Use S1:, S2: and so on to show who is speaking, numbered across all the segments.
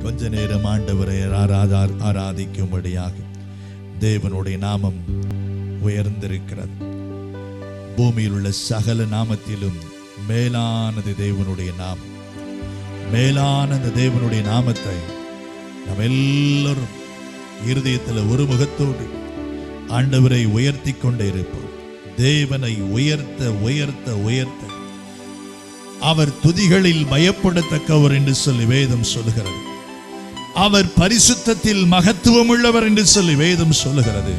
S1: கொஞ்ச நேரம் ஆண்டவரை ஆராதிக்கும்படியாக தேவனுடைய நாமம் உயர்ந்திருக்கிறது. பூமியில் உள்ள சகல நாமத்திலும் மேலானது தேவனுடைய நாமம். மேலான தேவனுடைய நாமத்தை நாம் எல்லோரும் இருதயத்தில் ஒரு முகத்தோடு ஆண்டவரை உயர்த்தி கொண்டே இருப்போம். தேவனை உயர்த்த உயர்த்த உயர்த்த அவர் துதிகளில் பயப்படத்தக்கவர் என்று சொல்லி வேதம் சொல்லுகிறது. அவர் பரிசுத்தத்தில் மகத்துவம் உள்ளவர் என்று சொல்லி வேதம் சொல்லுகிறது.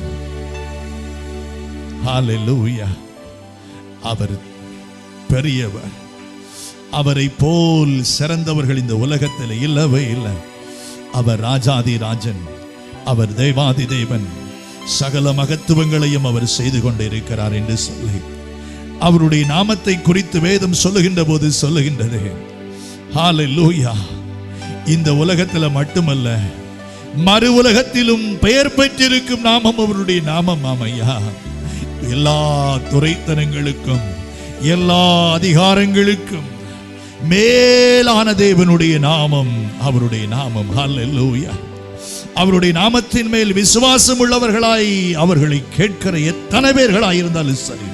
S1: ஹல்லேலூயா. அவர் பெரியவர். அவரை போல் சிறந்தவர்கள் இந்த உலகத்தில் இல்லவே இல்லை. அவர் ராஜாதி ராஜன், அவர் தேவாதி தேவன், சகல மகத்துவங்களையும் அவர் செய்து கொண்டிருக்கிறார் என்று சொல்லி அவருடைய நாமத்தை குறித்து வேதம் சொல்லுகின்ற போது சொல்லுகின்றது. ஹல்லேலூயா. இந்த உலகத்தில் மட்டுமல்ல, மறு உலகத்திலும் பெயர் பெற்றிருக்கும் நாமம் அவருடைய நாமம். ஆமையா, எல்லா துரைத்தனங்களுக்கும் எல்லா அதிகாரங்களுக்கும் மேலான தேவனுடைய நாமம் அவருடைய நாமம். ஹல்லேலூயா. அவருடைய நாமத்தின் மேல் விசுவாசம் உள்ளவர்களாய் அவர்களை கேட்கிற எத்தனை பேர்களாய் இருந்தாலும் சரி,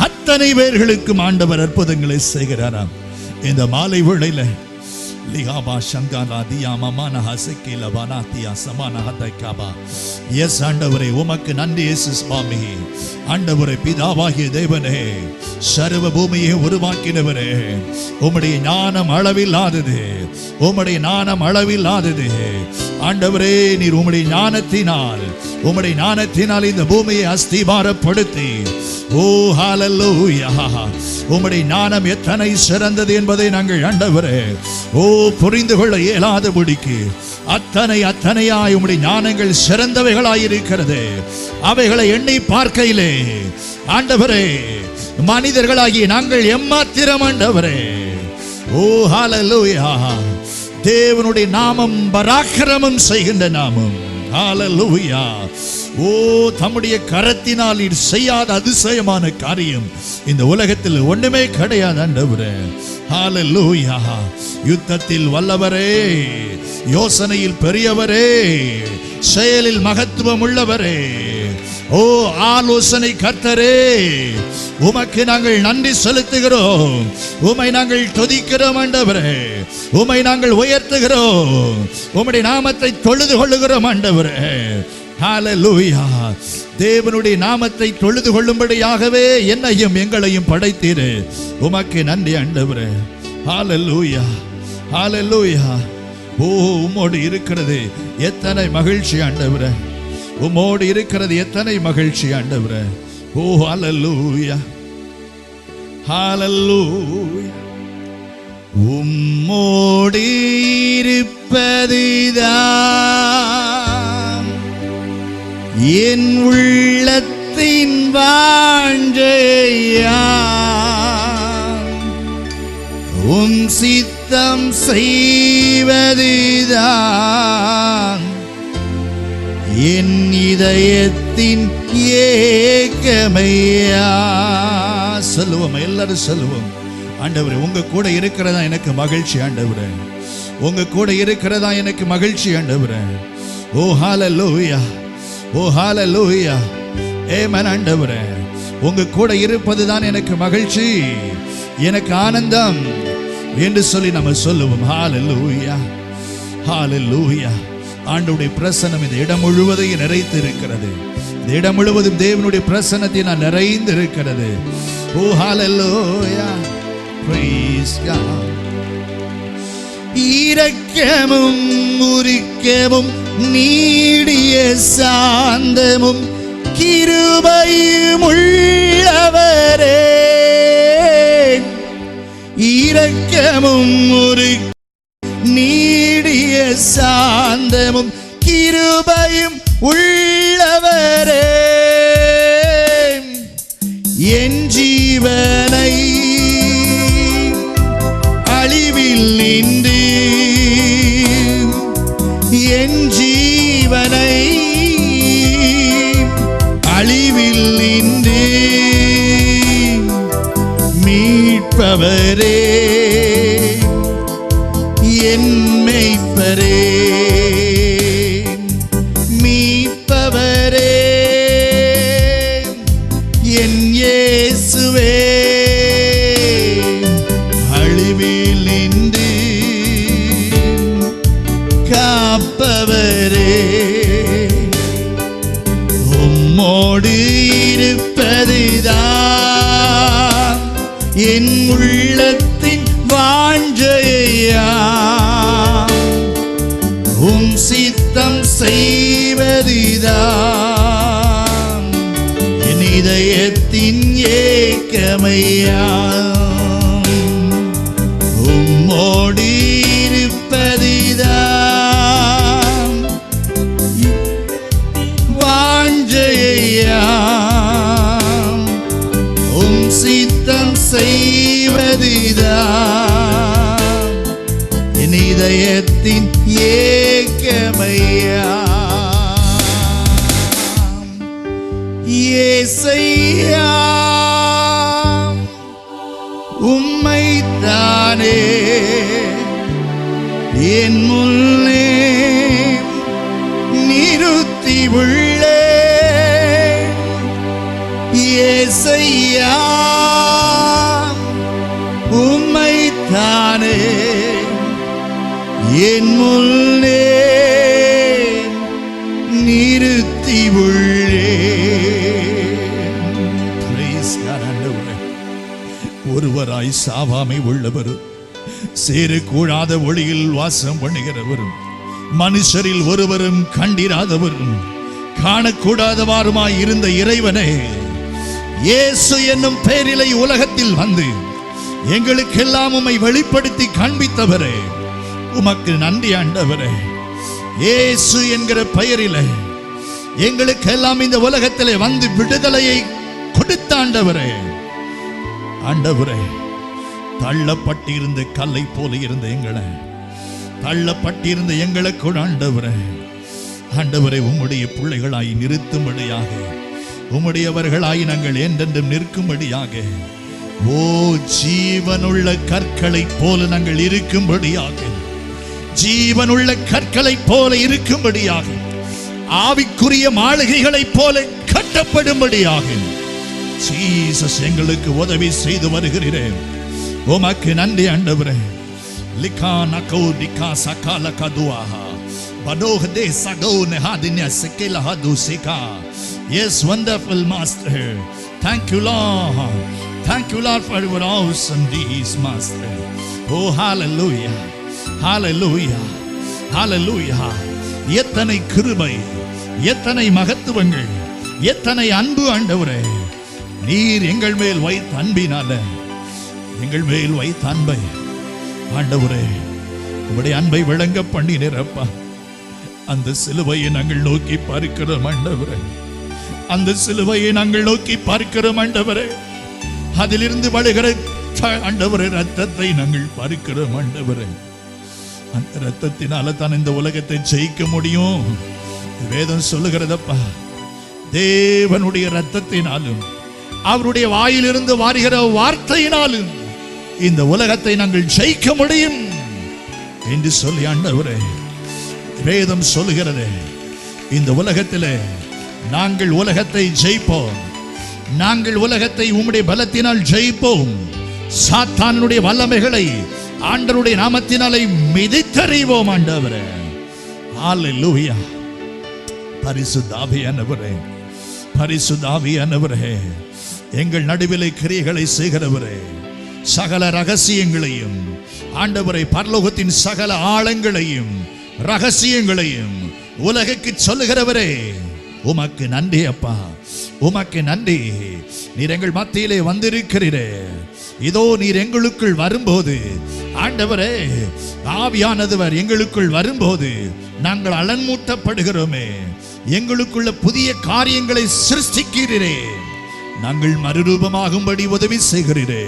S1: அத்தனை பேர்களுக்கும் ஆண்டவர் அற்புதங்களை செய்கிறாராம். இந்த மாலை வேளையில லிகாபா சங்கானா தியாமமான ஹசக்கில வனாத்தியா சமான ஹதக்காபா. எஸ் ஆண்டவரே, உமக்கு நன்றி இயேசு சுவாமி. ஆண்டவரே, பிதாவாகிய தேவனே, சர்வ பூமியை உருவாக்கினவரே, உம்முடைய ஞானம் அளவில்லாதது, உம்முடைய ஞானம் அளவில்லாதது. ஆண்டவரே, நீர் உம்முடைய ஞானத்தினால் இந்த பூமியை அஸ்திபாரப்படுத்தி, ஓ ஹல்லேலூயா, உம்முடைய ஞானம் எத்தனை சிறந்தது என்பதை நாங்கள் ஆண்டவரே புரிந்து கொள்ள இயலாதபடிக்கு அத்தனையாய் உம்முடைய ஞானங்கள் சிறந்தவைகளாயிருக்கிறது. அவைகளை எண்ணி பார்க்கையிலே ஆண்டவரே, மனிதர்களாகி நாங்கள் எம்மாத்திரம் ஆண்டவரே. ஓ ஹல்லேலூயா. தேவனுடைய நாமம் பராக்கிரமம் செய்கின்ற நாமம். ஹல்லேலூயா. ஓ, தம்முடைய கரத்தினால் செய்யாத அதிசயமான காரியம் இந்த உலகத்தில் ஒண்ணுமே கிடையாது ஆண்டவரே. ஹல்லேலூயா. யுத்தத்தில் வல்லவரே, யோசனையில் பெரியவரே, செயலில் மகத்துவம் உள்ளவரே, ஓ ஆலோசனை கர்த்தரே, உமக்கு நாங்கள் நன்றி செலுத்துகிறோம். உம்மை நாங்கள் துதிக்கிறோம் ஆண்டவரே. உம்மை நாங்கள் உயர்த்துகிறோம். உம்முடைய நாமத்தை தொழுது கொள்ளுகிறோம் ஆண்டவரே. ஹல்லேலூயா. தேவனுடைய நாமத்தை தொழுது கொள்ளும்படியாகவே என்னையும் எங்களையும் படைத்தீரே. உமக்கு நன்றி ஆண்டவரே. ஹல்லேலூயா. ஹல்லேலூயா. ஓ, உம்மோடு இருக்கிறது எத்தனை மகிழ்ச்சி ஆண்டவரே. உம்மோடு இருக்கிறது எத்தனை மகிழ்ச்சி ஆண்டவரே. ஓ ஹல்லேலூயா. ஹல்லேலூயா. உம்மோடு இருப்பதுதான் என் உள்ளத்தின் வாஞ்சையா. உம் சித்தம் செய்வதுதான் என் இதயத்தின் ஏக்கமையா. சொல்லுவோம், எல்லாரும் சொல்லுவோம். ஆண்டவரே, உங்க கூட இருக்கிறதா எனக்கு மகிழ்ச்சி ஆண்டவரே. உங்க கூட இருக்கிறதா எனக்கு மகிழ்ச்சி ஆண்டவரே. ஓ ஹல்லேலூயா. ஓ ஹல்லேலூயா. ஆமென் ஆண்டவரே. உங்க கூட இருப்பதுதான் எனக்கு மகிழ்ச்சி, எனக்கு ஆனந்தம் என்று சொல்லி நம்ம சொல்லுவோம். ஹல்லேலூயா. ஹல்லேலூயா. ஆண்டவருடைய பிரசன்னம் இந்த இடம் முழுவதையும் நிறைத்து இருக்கிறது. இந்த இடம் முழுவதும் தேவனுடைய பிரசன்னத்தை நான் நிறைந்து இருக்கிறது. ஓ ஹல்லேலூயா. Praise God. இரக்கமும் உரிக்கமும் நீடிய சாந்தமும் கிருபையும் உள்ளவரே. இரக்கமும் நீடிய சாந்தமும் கிருபையும் உள்ளவரே. என் ஜீவனை அழிவில் நின்று, என் ஜீவனை அழிவில் நின்று மீட்பவரே, என் மேய்ப்பரே. மீட்பவரே என் இயேசுவே, அழிவில் நின்று காப்பவரே, உம்மோடு இருப்பதுதான் என் உள்ளத்தின் வாஞ்சையா, உம் சித்தம் செய்வதுதான் என் இதயத்தின் ஏக்கமையா, உம்மோடு இருப்பதுதான் வாஞ்சையா, உம் சித்தம் செய்வதுதான் என் இதயத்தின் ஏக்கமையா. இயேசையா உம்மைத்தானே என் முன்னே நிறுத்தி உள்ளேன். இயேசையா உம்மைத்தானே என் முன்னே நிறுத்தி உள்ளேன். Praise God. ஆண்டவரே, ஒருவராய் சாவாமை உள்ளவரும் சேரக்கூடாத ஒளியில் வாசம் பண்ணுகிறவரும் மனுஷரில் ஒருவரும் கண்டிராதவரும் காணக்கூடாதவாறுமாய் இருந்த இறைவனே, இயேசு என்னும் பெயரிலே உலகத்தில் வந்து எங்களுக்கெல்லாம் உம்மை வெளிப்படுத்தி காண்பித்தவரே, உமக்கு நன்றி ஆண்டவரே. இயேசு என்கிற பெயரிலே எங்களுக்கெல்லாம் இந்த உலகத்திலே வந்து விடுதலையை கொடுத்த ஆண்டவரே. ஆண்டவரே, தள்ளப்பட்டிருந்த கல்லை போல இருந்த எங்களை தள்ளப்பட்டிருந்த எங்களை கூட ஆண்டவரே, ஆண்டவரே உம்முடைய பிள்ளைகளாய் நிறுத்தும்படியாக, உம்முடையவர்களாய் நாங்கள் என்றென்றும் நிற்கும்படியாக, ஓ ஜீவனுள்ள கற்களை போல நாங்கள் இருக்கும்படியாக, ஜீவனுள்ள கற்களை போல இருக்கும்படியாக, ஆவிக்குரிய மாளிகைகளை போல கட்டப்படும்படியாக ஜீசஸ் எங்களுக்கு உதவி செய்து வருகிறேன். உமக்கு நன்றி ஆண்டவரே. லிகா நகோ டிகா சகால கதுவாஹா படோஹ தே சகோ நஹாதின்யா சகேல ஹது சிகா. Yes, wonderful master. Thank you Lord. Thank you Lord for your awesome deeds, master. Oh hallelujah. Hallelujah. Hallelujah. எத்தனை கிருபை, எத்தனை மகத்துவங்கள், எத்தனை அன்பு ஆண்டவரே. நீர் எங்கள் மேல் வைத்த அன்பினால, எங்கள் மேல் வைத்த அன்பை ஆண்டவரே, உம்முடைய அன்பை விளங்க பண்ணினேரப்பா. அந்த சிலுவையை நாங்கள் நோக்கி பார்க்கிறோம் ஆண்டவரே, அந்த சிலுவையை நாங்கள் நோக்கி பார்க்கிறோம் ஆண்டவரே. அதிலிருந்து வழுகிற ஆண்டவரே ரத்தத்தை நாங்கள் பார்க்கிறோம் ஆண்டவரே. அந்த ரத்தத்தினால தான் இந்த உலகத்தை ஜெயிக்க முடியும். வேதம் சொல்லுகிறதப்பா, தேவனுடைய ரத்தத்தினாலும் அவருடைய வாயிலிருந்து வாருகிற வார்த்தையினாலும் இந்த உலகத்தை நாங்கள் ஜெயிக்க முடியும் என்று சொல்லி ஆண்டவரே வேதம் சொல்லுகிறது. இந்த உலகத்திலே நாங்கள் உலகத்தை ஜெயிப்போம், நாங்கள் உலகத்தை உம்முடைய பலத்தினால் ஜெயிப்போம். சாத்தானுடைய வல்லமைகளை ஆண்டவருடைய நாமத்தினாலே மிதித்தறிவோம் ஆண்டவரே. ஹல்லேலூயா. பரிசுத்த ஆவியானவரே, பரிசுத்த ஆவியானவரே, எங்கள் நடுவிலே கிரியைகளை செய்கிறவரே, சகல ரகசியங்களையும் ஆண்டவரை, பரலோகத்தின் சகல ஆழங்களையும் ரகசியங்களையும் உலகுக்கு சொல்லுகிறவரே, உமக்கு நன்றி அப்பா, உமக்கு நன்றி. நீர் எங்கள் மத்தியிலே வந்திருக்கிறீரே. இதோ நீர் எங்களுக்குள் வரும்போது ஆண்டவரே, ஆவியானவர் எங்களுக்குள் வரும்போது நாங்கள் அலன்மூட்டப்படுகிறோமே. எங்களுக்குள்ள புதிய காரியங்களை சிருஷ்டிக்கிறீரே. நாங்கள் மறுரூபமாகும்படி உதவி செய்கிறீரே.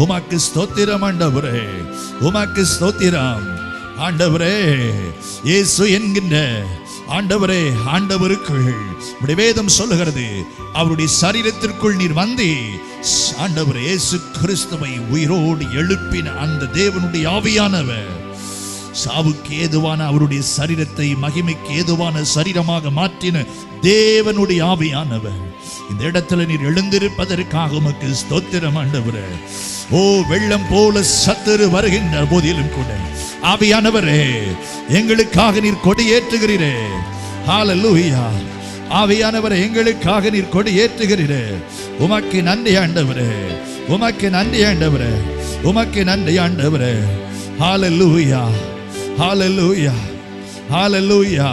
S1: உமக்கு ஸ்தோத்திரம் ஆண்டவரே, உமக்கு ஸ்தோத்திரம் ஆண்டவரே. இயேசு என்கின்ற ஆண்டவரே, ஆண்டவருக்குள் உம்முடைய வேதம் சொல்லுகிறது, அவருடைய சரீரத்திற்குள் நீர் வந்து ஆண்டவரே இயேசு கிறிஸ்துவை உயிரோடு எழுப்பின அந்த தேவனுடைய ஆவியானவர் சாவுக்கு ஏதுவான அவருடைய சரீரத்தை மகிமைக்கு ஏதுவான சரீரமாக மாற்றின தேவனுடைய ஆவியானவர் இந்த இடத்துல நீர் எழுந்திருப்பதற்காக உமக்கு ஸ்தோத்திரம் ஆண்டவரே. ஓ, வெள்ளம் போல சத்துரு வருகின்ற போதிலும் கூட ஆவியானவரே, எங்களுக்காக நீர் கொடியேற்றுகிறீரே. ஹல்லேலூயா. ஆவியானவரே, எங்களுக்காக நீர் கொடியேற்றுகிறீரே. உமக்கு நன்றி ஆண்டவரே, உமக்கு நன்றி ஆண்டவரே, உமக்கு நன்றி ஆண்டவரே. ஹல்லேலூயா, ஹல்லேலூயா, ஹல்லேலூயா.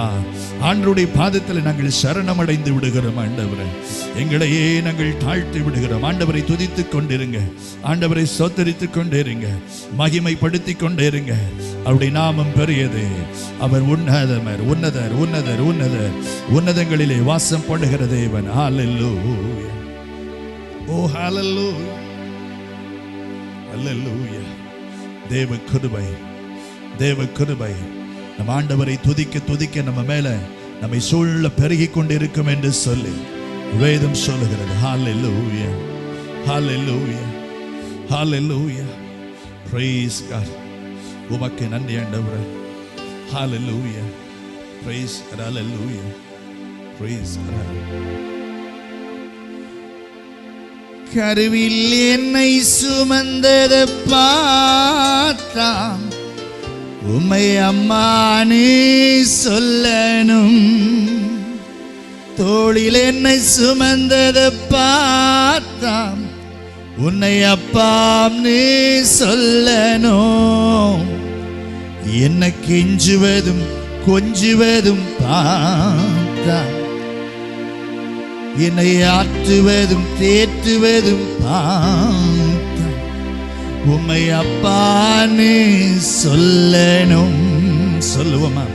S1: ஆண்டவருடைய பாதத்தில் நாங்கள் சரணமடைந்து விடுகிறோம் ஆண்டவரே. எங்களையே நாங்கள் தாழ்த்தி விடுகிறோம். ஆண்டவரை துதித்துக் கொண்டிருங்க, ஆண்டவரை ஸ்தோத்தரித்துக் கொண்டிருங்க, மகிமைப்படுத்திக் கொண்டிருங்க. அவருடைய நாமம் பெரியது. அவர் உன்னதமர், உன்னதர், உன்னதர், உன்னதர், உன்னதங்களிலே வாசம் பண்ணுகிற தேவன். ஹல்லேலூயா. ஓ ஹல்லேலூயா, ஹல்லேலூயா. தேவ கிருபை, தேவ கிருபை நம் ஆண்டவரை துதிக்க துதிக்க நம்ம மேல நம்மை சூழ பெருகிக் கொண்டிருக்கும் என்று சொல்லி வேதம் சொல்லுகிறது. Hallelujah, hallelujah, hallelujah. Praise God. உமக்கு நன்றி ஆண்டவரே. Hallelujah, praise, hallelujah, praise.
S2: கருவில் என்னை சுமந்தது பார்த்தா உம்மை அம்மானே சொல்லணும். தோளில் என்னை சுமந்தது பார்த்தா உன்னை அப்பாம் நீ சொல்லணும். என்ன கெஞ்சுவதும் கொஞ்சுவதும் பார்த்தா என்னை ஆற்றுவதும் தேற்றுவதும் பார்த்தா உம்மை அப்பான்னு சொல்லணும். சொல்லுவோமா?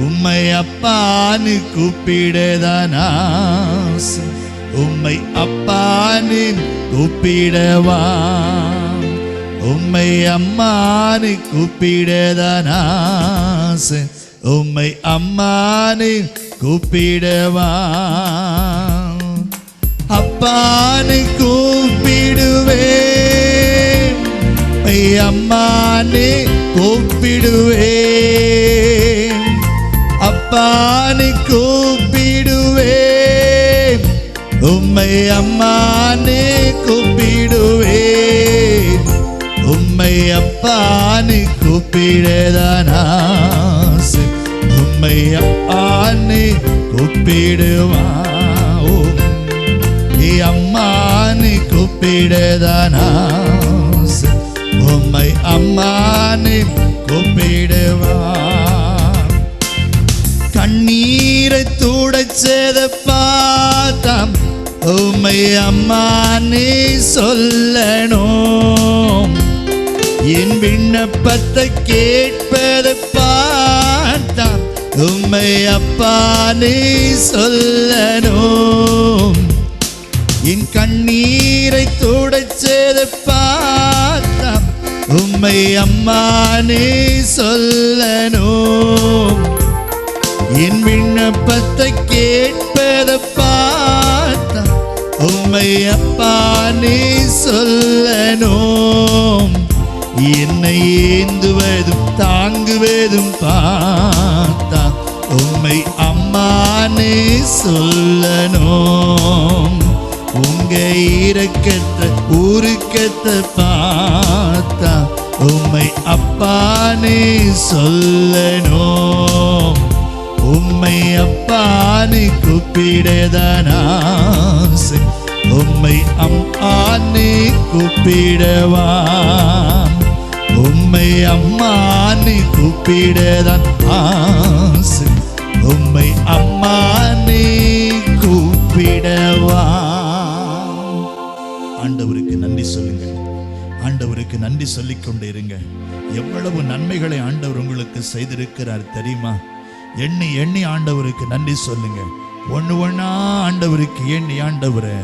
S2: உம்மை அப்பான்னு கூப்பிடதான் ஆசை. உம்மை அப்பான்னு கூப்பிடவா, உம்மை அம்மான்னு கூப்பிடதான் ஆசை. உம்மை அம்மான்னு கூப்பிடவா, அப்பான்னு கூப்பிடுவேன், அம்மான்னு கூப்பிடுவேன், அப்பான்னு கூப்பிடுவேன், உம்மை அம்மான்னு கூப்பிடுவேன், உம்மை அப்பான்னு கூப்பிடதான் ஆசை. உம்மை அப்பான்னு கூப்பிடுவா, அம்மான்னு கூப்பிடதான் ஆசை. உம்மை அம்மான்னு கூப்பிடுவா. கண்ணீரை துடைச்சத பார்த்தாம் உம்மை அம்மான்னு சொல்லணும். என் விண்ணப்பத்தை கேட்பதை பார்த்தாம் உம்மை அப்பான்னு சொல்லணும். என் கண்ணீரை துடைச்சதை பார்த்தாம் உம்மை அம்மான்னு சொல்லணும். என் விண்ணப்பத்தை கேட்பதை பார்த்தாம் உம்மை அப்பான்னு சொல்லணும். என்னை ஏந்துவதும் தாங்குவதும் பார்த்தா உம்மை அம்மான்னு சொல்லணும். உங்க இரக்கத்தை உருக்கத்தை பார்த்தா உம்மை அப்பான்னு சொல்லணும். உம்மை அப்பான்னு கூப்பிடதான் ஆசை. உம்மை அம்மான்னு கூப்பிடவா, உம்மை அம்மான்னு கூப்பிடதான் ஆசை. உம்மை அம்மான்னு கூப்பிடவா. ஆண்டவருக்கு நன்றி சொல்லுங்க, ஆண்டவருக்கு நன்றி சொல்லிக் கொண்டே இருங்க. எவ்வளவு நன்மைகளை ஆண்டவர் உங்களுக்கு செய்திருக்கிறார் தெரியுமா? எண்ணி எண்ணி ஆண்டவருக்கு நன்றி சொல்லுங்க. ஒன்று ஒன்றா ஆண்டவருக்கு எண்ணி, ஆண்டவரே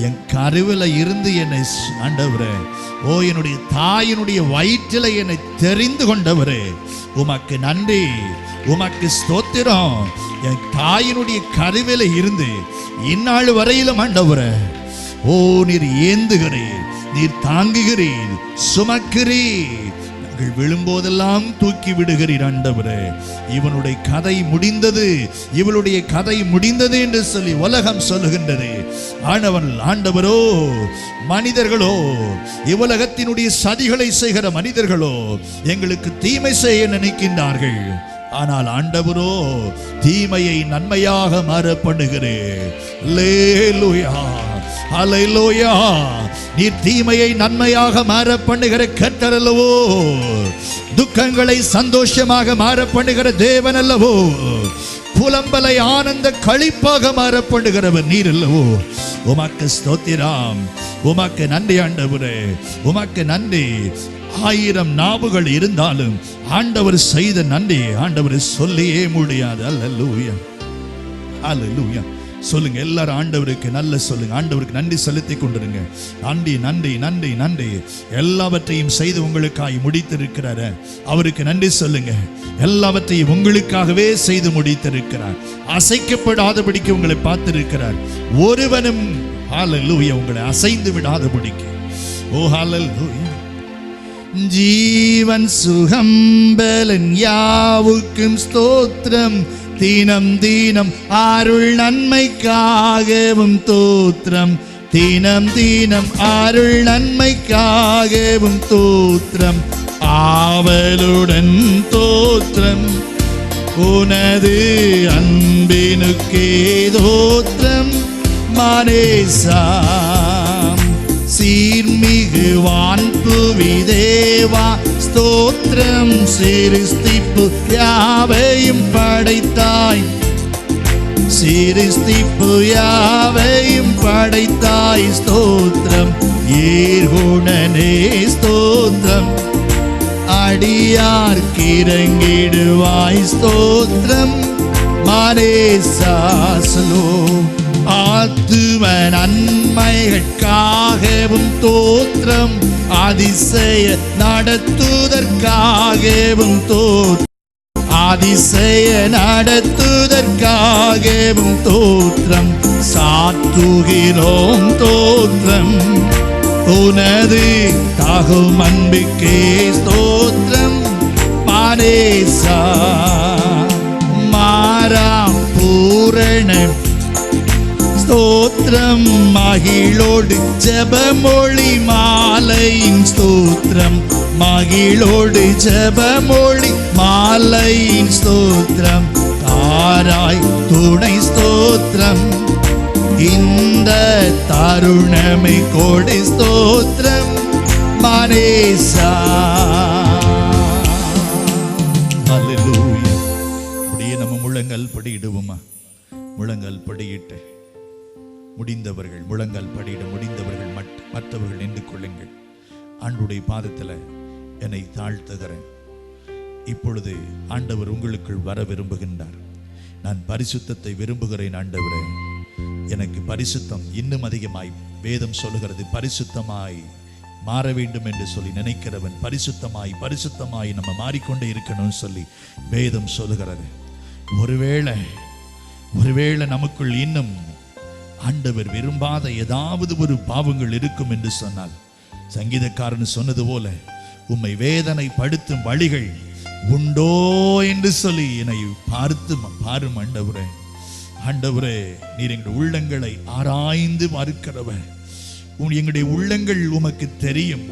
S2: என் கருவில் இருந்து என்னை ஆண்டவரே, ஓ என்னுடைய தாயினுடைய வயிற்றில் என்னை தெரிந்து கொண்டவரே உமக்கு நன்றி, உமக்கு ஸ்தோத்திரம். என் தாயினுடைய கருவில் இருந்து இந்நாள் வரையிலும் ஆண்டவரே, ஓ நீர் ஏந்துகிறீர், நீர் தாங்குகிறீர், சுமக்கிறீர்.
S1: விழும்போதெல்லாம் தூக்கி விடுகிறீர் ஆண்டவரே. இவனுடைய கதை முடிந்தது, இவளுடைய கதை முடிந்தது என்று சொல்லி உலகம் சொல்லுகின்றது. ஆண்டவரோ, மனிதர்களோ, இவ்வுலகத்தினுடைய சதிகளை செய்கிற மனிதர்களோ எங்களுக்கு தீமை செய்ய நினைக்கின்றார்கள். ஆனால் ஆண்டவரோ தீமையை நன்மையாக மாற பண்ணுகிறேன். அல்லேலூயா, அல்லேலூயா. நீர் தீமையை நன்மையாக மாற பண்ணுகிற கர்த்தர் அல்லவோ, துக்கங்களை சந்தோஷமாக மாற பண்ணுகிற தேவன் அல்லவோ, புலம்பலை ஆனந்த களிப்பாக மாற பண்ணுகிறவர் நீர் அல்லவோ. உமக்கு ஸ்தோத்திரம், உமக்கு நன்றி ஆண்டவரே, உமக்கு நன்றி. 1000 நாவுகள் இருந்தாலும் ஆண்டவர் செய்த நன்றி ஆண்டவர் சொல்லியே முடியாது. அல்லேலூயா, அல்லேலூயா. சொல்லுங்க எல்லாரும் ஆண்டவருக்கு நல்ல சொல்லுங்க. ஆண்டவருக்கு நன்றி செலுத்தி கொண்டிருங்க. நன்றி, நன்றி, நன்றி, நன்றி. எல்லாவற்றையும் செய்து உங்களுக்காய் முடித்திருக்கிறார். அவருக்கு நன்றி சொல்லுங்க. எல்லாவற்றையும் உங்களுக்காகவே செய்து முடித்திருக்கிறார். அசைக்கப்படாதபடிக்கு உங்களை பார்த்திருக்கிறார். ஒருவனும் ஹல்லேலூயா உங்களை அசைந்து விடாதபடிக்கு. ஓ ஹல்லேலூயா. ஜீவன் சுகம் பலன் யாவுக்கும் ஸ்தோத்திரம். தினம் தினம் அருள் நன்மைக்காகவும் தோத்திரம். தினம் தினம் அருள் நன்மைக்காகவும் தோத்திரம். ஆவலுடன் தோத்திரம். உனது அன்பினுக்கே தோத்திரம். மனேசா சீர்மிகு வான்புவி தேவா ஸ்தோத்திரம். சிருஷ்டிப்பு யாவையும் படைத்தாய். சிருஷ்டிப்பு யாவையும் படைத்தாய். ஸ்தோத்திரம். ஏர்குணனே ஸ்தோத்திரம். அடியார் கிறங்கிடுவாய். ஸ்தோத்திரம். மனேசாசலோ ஆத்தும நன்மைகளுக்காகவும் தோத்திரம். அதிசய நடத்துதற்காகவும் தோத்திரம். அதிசய நடத்துதற்காகவும் தோத்திரம். சாத்துகிறோம் தோத்திரம். உனது தாகும் அன்புக்கே ஸ்தோத்திரம். மனேசா மாறா பூரண ஸ்தோத்திரம். மகிழோடு ஜெபமொழி மாலையின் ஸ்தோத்திரம். மகிழோடு ஜெபமொழி மாலையின் ஸ்தோத்திரம். தாராய் துணை ஸ்தோத்திரம். இந்த தருணமை கோடி ஸ்தோத்திரம். மனேசா ஹல்லேலூயா. அப்படியே நம்ம முழங்கால் படியிடுவோமா? முழங்கால் படியிட்டு முடிந்தவர்கள் முழங்கால் படியிட முடிந்தவர்கள் மற்றவர்கள் நின்று கொள்ளுங்கள். ஆண்டவருடைய பாதத்தில் என்னை தாழ்த்துகிறேன். இப்பொழுது ஆண்டவர் உங்களுக்குள் வர விரும்புகின்றார். நான் பரிசுத்தத்தை விரும்புகிறேன் ஆண்டவரே. எனக்கு பரிசுத்தம் இன்னும் அதிகமாய் வேதம் சொல்லுகிறது. பரிசுத்தமாய் மாற வேண்டும் என்று சொல்லி நினைக்கிறவன் பரிசுத்தமாய் பரிசுத்தமாய் நம்ம மாறிக்கொண்டே இருக்கணும்னு சொல்லி வேதம் சொல்லுகிறது. ஒருவேளை நமக்குள் இன்னும் ஆண்டவர் விரும்பாத ஏதாவது ஒரு பாவங்கள் இருக்கும் என்று சொன்னால், சங்கீதக்காரன் சொன்னது போல உம்மை வேதனை படுத்தும் வழிகள் உண்டோ என்று சொல்லி என்னை பார்த்து பாரும் ஆண்டவரே. ஆண்டவரே, நீர் எங்களுடைய உள்ளங்களை ஆராய்ந்து பார்க்கிறவர். எங்களுடைய உள்ளங்கள் உமக்கு தெரியும்.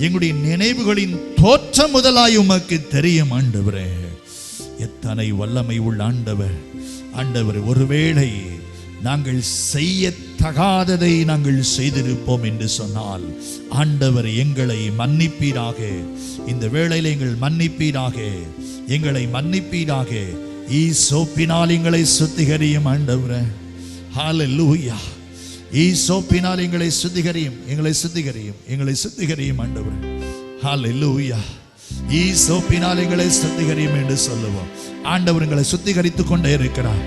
S1: எங்களுடைய நினைவுகளின் தோற்றம் முதலாய் உமக்கு தெரியும் ஆண்டவரே. எத்தனை வல்லமை உள்ள ஆண்டவர். ஆண்டவர், ஒருவேளை நாங்கள் செய்யத்தகாததை நாங்கள் செய்திருப்போம் என்று சொன்னால் ஆண்டவர் எங்களை மன்னிப்பீராக. இந்த வேளையில் எங்கள் மன்னிப்பீராக, எங்களை மன்னிப்பீராக. ஈசோப்பினால் எங்களை சுத்திகரியும் ஆண்டவரே. ஹல்லேலூயா. ஈசோப்பினால் எங்களை சுத்திகரியும், எங்களை சுத்திகரியும், எங்களை சுத்திகரியும் ஆண்டவரே. ஹல்லேலூயா. ஈசோப்பினால் எங்களை சுத்திகரியும் என்று சொல்லுவோம். ஆண்டவர் எங்களை சுத்திகரித்துக் கொண்டே இருக்கிறார்.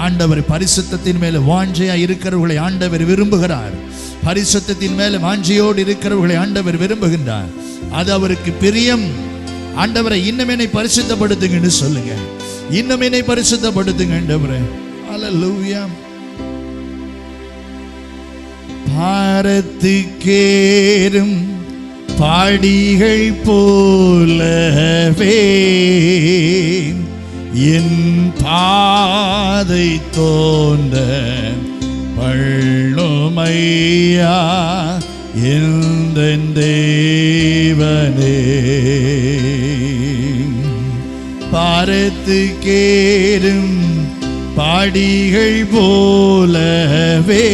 S1: ஆண்டவர் பரிசுத்தத்தின் மேல வாஞ்சையா இருக்கிறவர்களை ஆண்டவர் விரும்புகிறார். பரிசுத்தத்தின் மேல வாஞ்சையோடு இருக்கிறவர்களை ஆண்டவர் விரும்புகின்றார். அது அவருக்கு பிரியம். ஆண்டவரை இன்னும் என்னை பரிசுத்தப்படுத்துங்கன்னு சொல்லுங்க. இன்னும் என்னை பரிசுத்தப்படுத்துங்க ஆண்டவரே. ஹல்லேலூயா. பாரத்துக்கேறும்
S2: படிகள் போலவே என் பாதை தோன்ற பள்ளுமையா எந்த தேவனே. பாரத்து கேரும் படிகள் போலவே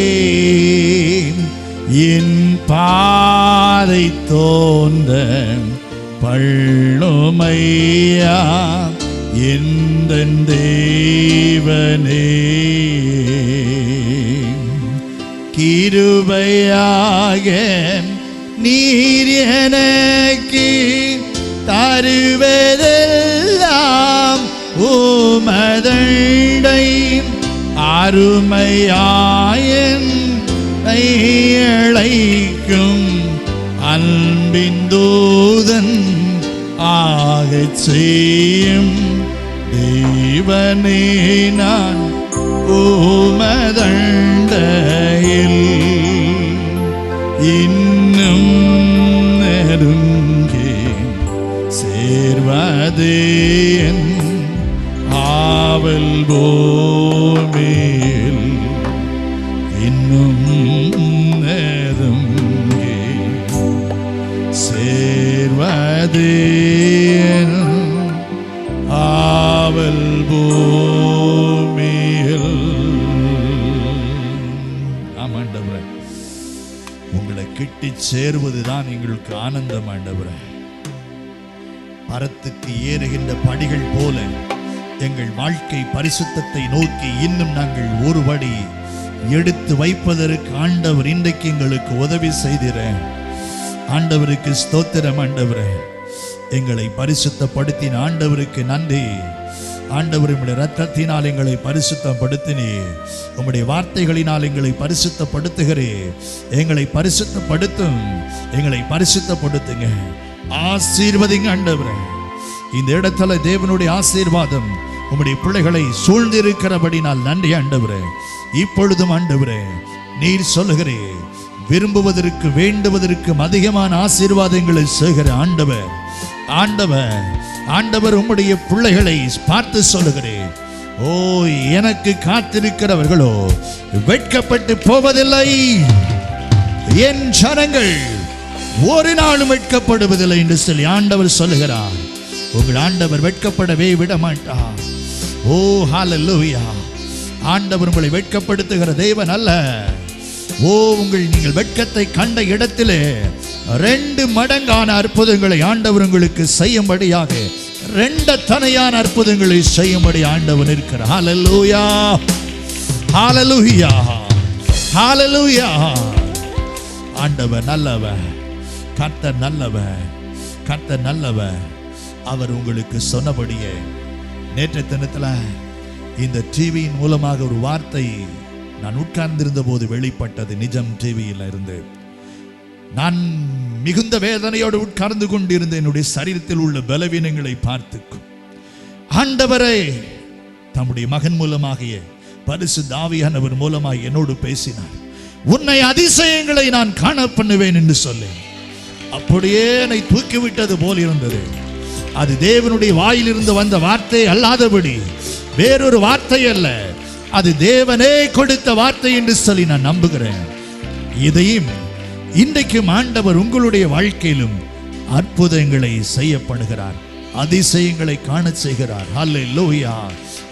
S2: என் பாதை தோன்ற பள்ளுமையா எந்த தேவனே. கிருபையாக நீர் எனக்கு தருவதெல்லாம் உமதண்டை அருமையாயன் அழைக்கும் அன்பின் தூதன் ஆகச் செய்யும் தேவனே. நான் உமதண்டையில் இன்னும் நெருங்கி சேர்வதே என் ஆவல் பூமியில் இன்னும் நெருங்கி சேர்வதே என் ஆவல் பூமியில். ஆமாண்டவரே, உங்களை கிட்டி சேர்வதுதான் எங்களுக்கு ஆனந்தம் ஆண்டவரே. மரத்துக்கு ஏறுகின்ற படிகள் போல எங்கள் வாழ்க்கை பரிசுத்தத்தை நோக்கி இன்னும் நாங்கள் ஒரு படி எடுத்து வைப்பதற்கு ஆண்டவர் இன்றைக்கு எங்களுக்கு உதவி செய்கிறேன். ஆண்டவருக்கு ஸ்தோத்திரம் ஆண்டவரே. எங்களை பரிசுத்தப்படுத்தின ஆண்டவருக்கு நன்றி. ஆண்டவர் உம்முடைய இரத்தத்தினால் எங்களை பரிசுத்தப்படுத்தினே, உம்முடைய வார்த்தைகளினால் எங்களை பரிசுத்தப்படுத்துகிறே. எங்களை பரிசுத்தப்படுத்தும், எங்களை பரிசுத்தப்படுத்துங்க, ஆசீர்வதிங்க ஆண்டவரே. இந்த இடத்துல தேவனுடைய ஆசீர்வாதம் உம்முடைய பிள்ளைகளை சூழ்ந்திருக்கிறபடினால் நன்றி ஆண்டவரே. இப்பொழுதும் ஆண்டவரே, நீர் சொல்லுகிறே விரும்புவதற்கு வேண்டுவதற்கு அதிகமான ஆசீர்வாதங்களை செய்கிற ஆண்டவர். ஆண்டவர் ஆண்டவர் உம்முடைய பிள்ளைகளை பார்த்து சொல்லுகிறேன், ஓ எனக்கு காத்திருக்கிறவர்களோ வெட்கப்பட்டு போவதில்லை. என் ஜனங்கள் ஒரு நாளும் வெட்கப்படுவதில்லை என்று சொல்லி ஆண்டவர் சொல்லுகிறார். உங்கள் ஆண்டவர் வெட்கப்படவே விட மாட்டார். ஓ ஹல்லேலூயா. ஆண்டவர் உங்களை வெட்கப்படுத்துகிற தேவன் அல்ல. ஓ நீங்கள் வெட்கத்தை கண்ட இடத்திலே 2 மடங்கான அற்புதங்களை ஆண்டவர் உங்களுக்கு செய்யும்படியாக 2 தனையான அற்புதங்களை செய்யும்படி ஆண்டவர் இருக்கிறார். ஹல்லேலூயா, ஹல்லேலூயா, ஹல்லேலூயா. ஆண்டவர் நல்லவர், கர்த்தர் நல்லவர், கர்த்தர் நல்லவர். அவர் உங்களுக்கு சொன்னபடியே நேற்று தினத்தில் இந்த டிவியின் மூலமாக ஒரு வார்த்தை நான் உட்கார்ந்திருந்த போது வெளிப்பட்டது. நிஜம் டிவியில் இருந்து நான் மிகுந்த வேதனையோடு உட்கார்ந்து கொண்டிருந்த என்னுடைய சரீரத்தில் உள்ள பலவீனங்களை பார்த்து ஆண்டவரே தம்முடைய மகன் மூலமாகிய பரிசுத்த ஆவியானவர் மூலமாக என்னோடு பேசினார். உன்னை அதிசயங்களை நான் காண பண்ணுவேன் என்று சொல்லி அப்படியே என்னை தூக்கிவிட்டது போல் இருந்தது. அது தேவனுடைய வாயிலிருந்து வந்த வார்த்தை அல்லாதபடி வேறொரு வார்த்தை அல்ல, அது தேவனே கொடுத்த வார்த்தை என்று சொல்லி நான் நம்புகிறேன். இதையும் இன்றைக்கும் ஆண்டவர் உங்களுடைய வாழ்க்கையிலும் அற்புதங்களை செய்யப்படுகிறார், அதிசயங்களை காண செய்கிறார். ஹல்லேலூயா.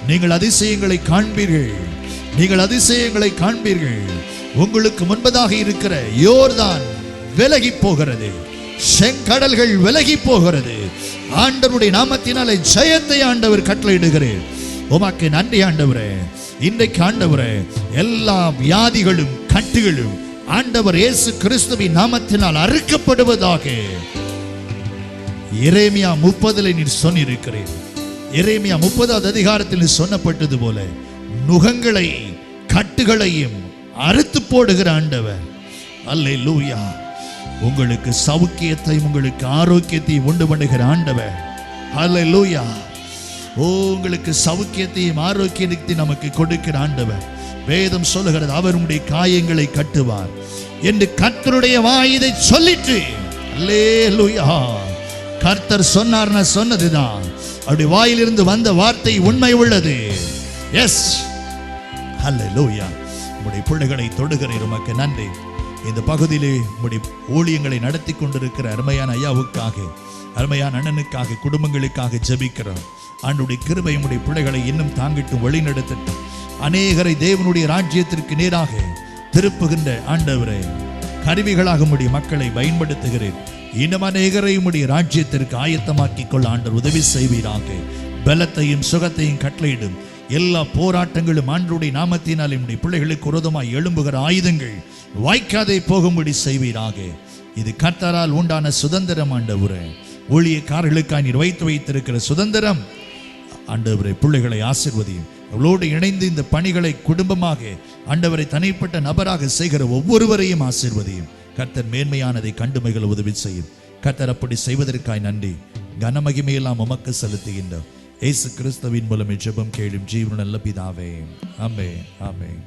S2: நீங்கள் அதிசயங்களை காண்பீர்கள், நீங்கள் அதிசயங்களை காண்பீர்கள். உங்களுக்கு முன்பதாக இருக்கிற யோர்தான் விலகி போகிறது, செங்கடல்கள் விலகி போகிறது. ஆண்டவருடைய நாமத்தினாலே ஜெயத்தை ஆண்டவர் கட்டளையிடுகிறேன். உமக்கு நன்றி ஆண்டவரே. இன்றைக்கு ஆண்டவரே எல்லா வியாதிகளும் கட்டுகளும் ஆண்டவர் இயேசு கிறிஸ்துவின் நாமத்தினால் அறுக்கப்படுவதாக. எரேமியா 30 நீர் சொன்னிருக்கிறேன். எரேமியா 30வது அதிகாரத்தில் சொன்னப்பட்டது போல நுகங்களை கட்டுகளையும் அறுத்து போடுகிற ஆண்டவர். அல்லேலூயா. உங்களுக்கு சௌக்கியத்தை உங்களுக்கு ஆரோக்கியத்தை உண்டு பண்ணுகிற ஆண்டவர். அல்லேலூயா. உங்களுக்கு சௌக்கியத்தையும் ஆரோக்கியத்தையும் நமக்கு கொடுக்கிற ஆண்டவர். வேதம் சொல்லுகிறது அவர் உங்களுடைய காயங்களை கட்டுவார் என்று கர்த்தருடைய வாய் இதை சொல்லிட்டு
S1: அல்லேலூயா. கர்த்தர் சொன்னார்னா சொன்னதுதான். அவருடைய வாயிலிருந்து வந்த வார்த்தை உண்மை உள்ளது. எஸ், அல்லேலூயா. உம்முடைய பிள்ளைகளை தொடுகிறீர், உமக்கு நன்றி. இந்த பகுதியிலே உம்முடைய ஊழியங்களை நடத்தி கொண்டிருக்கிற அருமையான ஐயாவுக்காக, அருமையான அண்ணனுக்காக, குடும்பங்களுக்காக ஜெபிக்கிறோம். ஆண்டவருடைய கிருபை உம்முடைய பிள்ளைகளை இன்னும் தாங்கிட்டும் வழிநடத்தட்டும். அநேகரை தேவனுடைய ராஜ்யத்திற்கு நேராக திருப்புகின்ற ஆண்டவரே, கருவிகளாக உம்முடைய மக்களை பயன்படுத்துகிறேன். இன்னும் அநேகரை உம்முடைய ராஜ்யத்திற்கு ஆயத்தமாக்கிக் கொள்ள ஆண்டவர் உதவி செய்வீராக. பலத்தையும் சுகத்தையும் கட்டளையிடும் எல்லா போராட்டங்களும் ஆண்டவருடைய நாமத்தினால் நம்முடைய பிள்ளைகளுக்கு விரோதமாய் எழும்புகிற ஆயுதங்கள் வாய்க்காதே போகும்படி செய்வீராக. இது கர்த்தரால் உண்டான சுதந்திரம் ஆண்டவரே. ஊழியக்காரர்களுக்காக நீர் வைத்திருக்கிற சுதந்திரம் ஆண்டவரே. பிள்ளைகளை ஆசீர்வதியும். அவளோடு இணைந்து இந்த பணிகளை குடும்பமாக ஆண்டவரை தனிப்பட்ட நபராக செய்கிற ஒவ்வொருவரையும் ஆசீர்வதியும். கர்த்தர் மேன்மையானதை கண்டு மகிழ உதவி செய்யும். கர்த்தர் அப்படி செய்வதற்காய் நன்றி. கனமகிமையெல்லாம் உமக்கு செலுத்துகின்றோம். இயேசு கிறிஸ்துவின் மூலம் ஜெபம் கேளும் ஜீவனுள்ள நல்ல பிதாவே. ஆமென், ஆமென்.